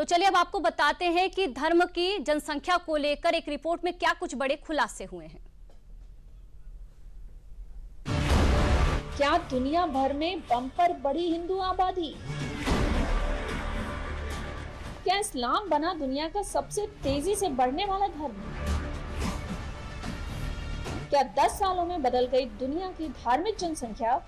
तो चलिए अब आपको बताते हैं कि धर्म की जनसंख्या को लेकर एक रिपोर्ट में क्या कुछ बड़े खुलासे हुए हैं। क्या दुनिया भर में बम्पर बढ़ी हिंदू आबादी? क्या इस्लाम बना दुनिया का सबसे तेजी से बढ़ने वाला धर्म? क्या 10 सालों में बदल गई दुनिया की धार्मिक जनसंख्या?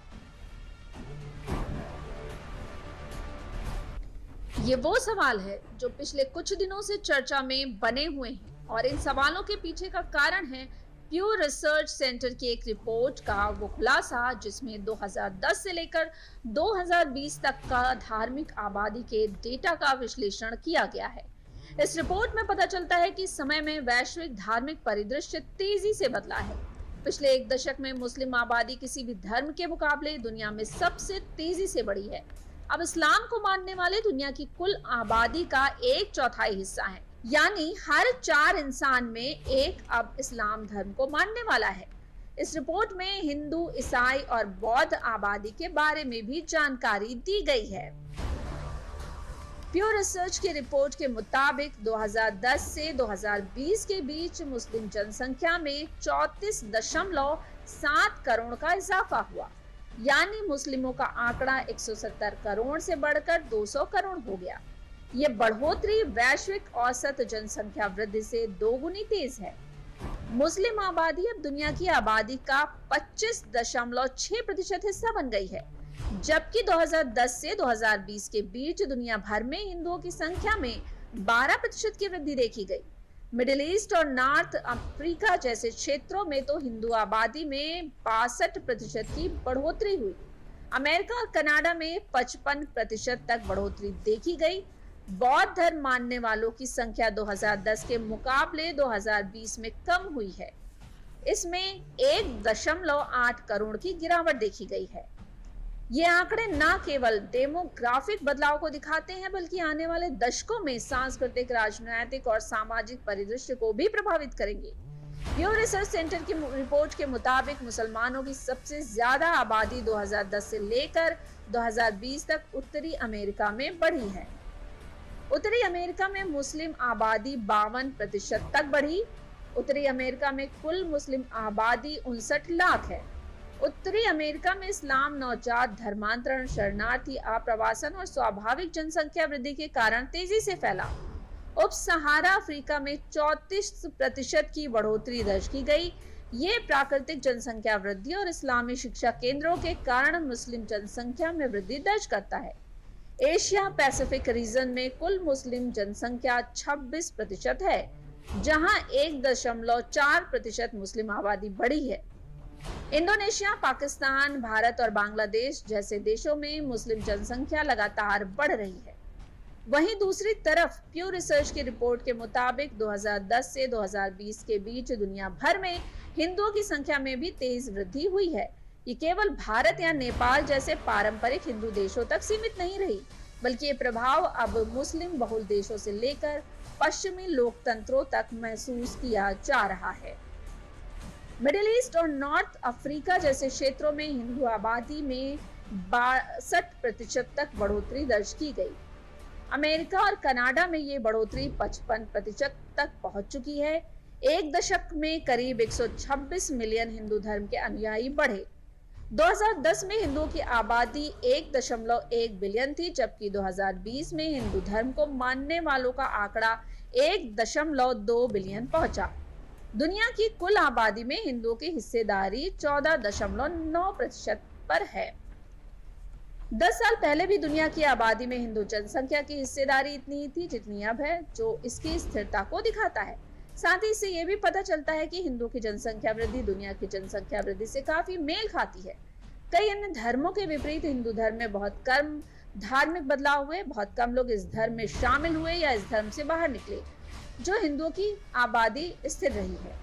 ये वो सवाल है जो पिछले कुछ दिनों से चर्चा में बने हुए हैं और इन सवालों के पीछे का कारण है प्यू रिसर्च सेंटर की एक रिपोर्ट का वो खुलासा जिसमें 2010 से लेकर 2020 तक का धार्मिक आबादी के डेटा का विश्लेषण किया गया है। इस रिपोर्ट में पता चलता है कि समय में वैश्विक धार्मिक परिदृश्य तेजी से बदला है। पिछले एक दशक में मुस्लिम आबादी किसी भी धर्म के मुकाबले दुनिया में सबसे तेजी से बढ़ी है। अब इस्लाम को मानने वाले दुनिया की कुल आबादी का 1/4 हिस्सा है, यानी हर 4 इंसान में एक अब इस्लाम धर्म को मानने वाला है। इस रिपोर्ट में हिंदू, ईसाई और बौद्ध आबादी के बारे में भी जानकारी दी गई है। प्यू रिसर्च की रिपोर्ट के मुताबिक 2010 से 2020 के बीच मुस्लिम जनसंख्या में 34.7 करोड़ का इजाफा हुआ, यानी मुस्लिमों का आंकड़ा 170 करोड़ से बढ़कर 200 करोड़ हो गया। ये बढ़ोतरी वैश्विक औसत जनसंख्या वृद्धि से दोगुनी तेज है। मुस्लिम आबादी अब दुनिया की आबादी का 25.6% हिस्सा बन गई है, जबकि 2010 से 2020 के बीच दुनिया भर में हिंदुओं की संख्या में 12% की वृद्धि देखी गई। मिडिल ईस्ट और नॉर्थ अफ्रीका जैसे क्षेत्रों में तो हिंदू आबादी में 62% की बढ़ोतरी हुई। अमेरिका और कनाडा में 55% तक बढ़ोतरी देखी गई। बौद्ध धर्म मानने वालों की संख्या 2010 के मुकाबले 2020 में कम हुई है। इसमें 1.8 करोड़ की गिरावट देखी गई है। ये आंकड़े न केवल डेमोग्राफिक बदलाव को दिखाते हैं, बल्कि आने वाले दशकों में सांस्कृतिक, राजनीतिक और सामाजिक परिदृश्य को भी प्रभावित करेंगे। प्यू रिसर्च सेंटर की रिपोर्ट के मुताबिक मुसलमानों की सबसे ज्यादा आबादी 2010 से लेकर 2020 तक उत्तरी अमेरिका में बढ़ी है। उत्तरी अमेरिका में मुस्लिम आबादी 52% तक बढ़ी। उत्तरी अमेरिका में कुल मुस्लिम आबादी 59 लाख है। उत्तरी अमेरिका में इस्लाम नवजात धर्मांतरण, शरणार्थी, आप्रवासन और स्वाभाविक जनसंख्या वृद्धि के कारण तेजी से फैला। उप सहारा अफ्रीका में 34% की बढ़ोतरी दर्ज की गई। ये प्राकृतिक जनसंख्या वृद्धि और इस्लामी शिक्षा केंद्रों के कारण मुस्लिम जनसंख्या में वृद्धि दर्ज करता है। एशिया पैसिफिक रीजन में कुल मुस्लिम जनसंख्या 26% है, जहां 1.4% मुस्लिम आबादी बढ़ी है। इंडोनेशिया, पाकिस्तान, भारत और बांग्लादेश जैसे देशों में मुस्लिम जनसंख्या लगातार बढ़ रही है। वहीं दूसरी तरफ प्यू रिसर्च की रिपोर्ट के मुताबिक 2010 से 2020 के बीच दुनिया भर में हिंदुओं की संख्या में भी तेज वृद्धि हुई है। ये केवल भारत या नेपाल जैसे पारंपरिक हिंदू देशों तक सीमित नहीं रही, बल्कि ये प्रभाव अब मुस्लिम बहुल देशों से लेकर पश्चिमी लोकतंत्रों तक महसूस किया जा रहा है। मिडिल ईस्ट और नॉर्थ अफ्रीका जैसे क्षेत्रों में हिंदू आबादी में 62% तक बढ़ोतरी दर्ज की गई। अमेरिका और कनाडा में ये बढ़ोतरी 55% तक पहुंच चुकी है। एक दशक में करीब 126 मिलियन हिंदू धर्म के अनुयायी बढ़े। 2010 में हिंदुओं की आबादी 1.1 बिलियन थी, जबकि 2020 में हिंदू धर्म को मानने वालों का आंकड़ा 1.2 बिलियन पहुंचा। दुनिया की कुल आबादी में हिंदुओं की हिस्सेदारी 14.9% पर है। 10 साल पहले भी दुनिया की आबादी में हिंदू जनसंख्या की हिस्सेदारी इतनी थी जितनी अब है, जो इसकी स्थिरता को दिखाता है। साथ ही इससे यह भी पता चलता है कि हिंदुओं की जनसंख्या वृद्धि दुनिया की जनसंख्या वृद्धि से काफी मेल खाती है। कई अन्य धर्मों के विपरीत हिंदू धर्म में बहुत कम धार्मिक बदलाव हुए। बहुत कम लोग इस धर्म में शामिल हुए या इस धर्म से बाहर निकले, जो हिंदुओं की आबादी स्थिर रही है।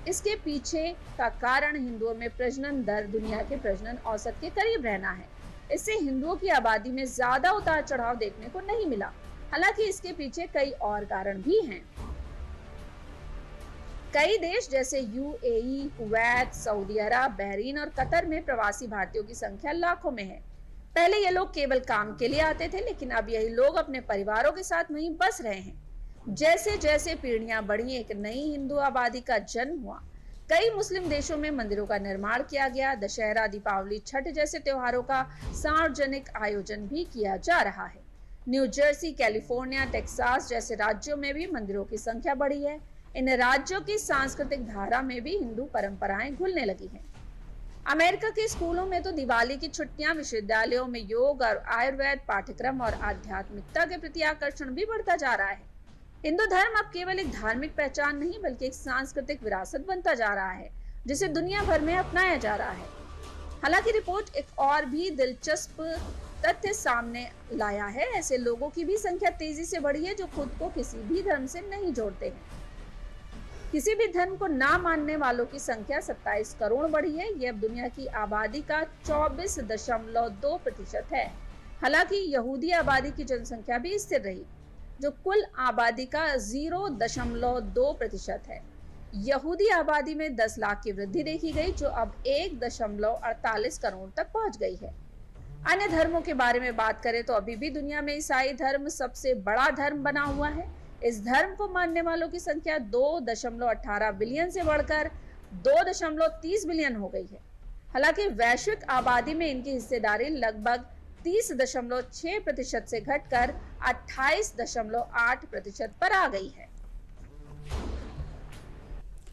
इसके पीछे का कारण हिंदुओं में प्रजनन दर दुनिया के प्रजनन औसत के करीब रहना है। इससे हिंदुओं की आबादी में ज्यादा उतार चढ़ाव देखने को नहीं मिला। हालांकि इसके पीछे कई और कारण भी हैं। कई देश जैसे यूएई, कुवैत, सऊदी अरब, बहरीन और कतर में प्रवासी भारतीयों की संख्या लाखों में है। पहले ये लोग केवल काम के लिए आते थे, लेकिन अब यही लोग अपने परिवारों के साथ वहीं बस रहे हैं। जैसे जैसे पीढ़ियां बढ़ी, एक नई हिंदू आबादी का जन्म हुआ। कई मुस्लिम देशों में मंदिरों का निर्माण किया गया। दशहरा, दीपावली, छठ जैसे त्योहारों का सार्वजनिक आयोजन भी किया जा रहा है। न्यू जर्सी, कैलिफोर्निया, टेक्सास जैसे राज्यों में भी मंदिरों की संख्या बढ़ी है। इन राज्यों की सांस्कृतिक धारा में भी हिंदू परंपराएं घुलने लगी हैं। अमेरिका के स्कूलों में तो दिवाली की छुट्टियां, विश्वविद्यालयों में योग और आयुर्वेद पाठ्यक्रम और आध्यात्मिकता के प्रति आकर्षण भी बढ़ता जा रहा है। हिंदू धर्म अब केवल एक धार्मिक पहचान नहीं, बल्कि एक सांस्कृतिक विरासत बनता जा रहा है, जिसे दुनिया भर में अपनाया जा रहा है। हालांकि रिपोर्ट एक और भी दिलचस्प तथ्य सामने लाया है। ऐसे लोगों की भी संख्या तेजी से बढ़ी है जो खुद को किसी भी धर्म से नहीं जोड़ते हैं। किसी भी धर्म को ना मानने वालों की संख्या 27 करोड़ बढ़ी है। ये अब दुनिया की आबादी का 24.2% है। हालांकि यहूदी आबादी की जनसंख्या भी स्थिर रही, जो कुल आबादी का 0.2% है। यहूदी आबादी में 10 लाख की वृद्धि देखी गई, जो अब 1.48 करोड़ तक पहुंच गई है। अन्य धर्मों के बारे में बात करें तो अभी भी दुनिया में ईसाई धर्म सबसे बड़ा धर्म बना हुआ है। इस धर्म को मानने वालों की संख्या 2.18 बिलियन से बढ़कर 2.30 बिलियन हो गई है। हालांकि वैश्विक आबादी में इनकी हिस्सेदारी लगभग 30.6% से घटकर 28.8% पर आ गई है।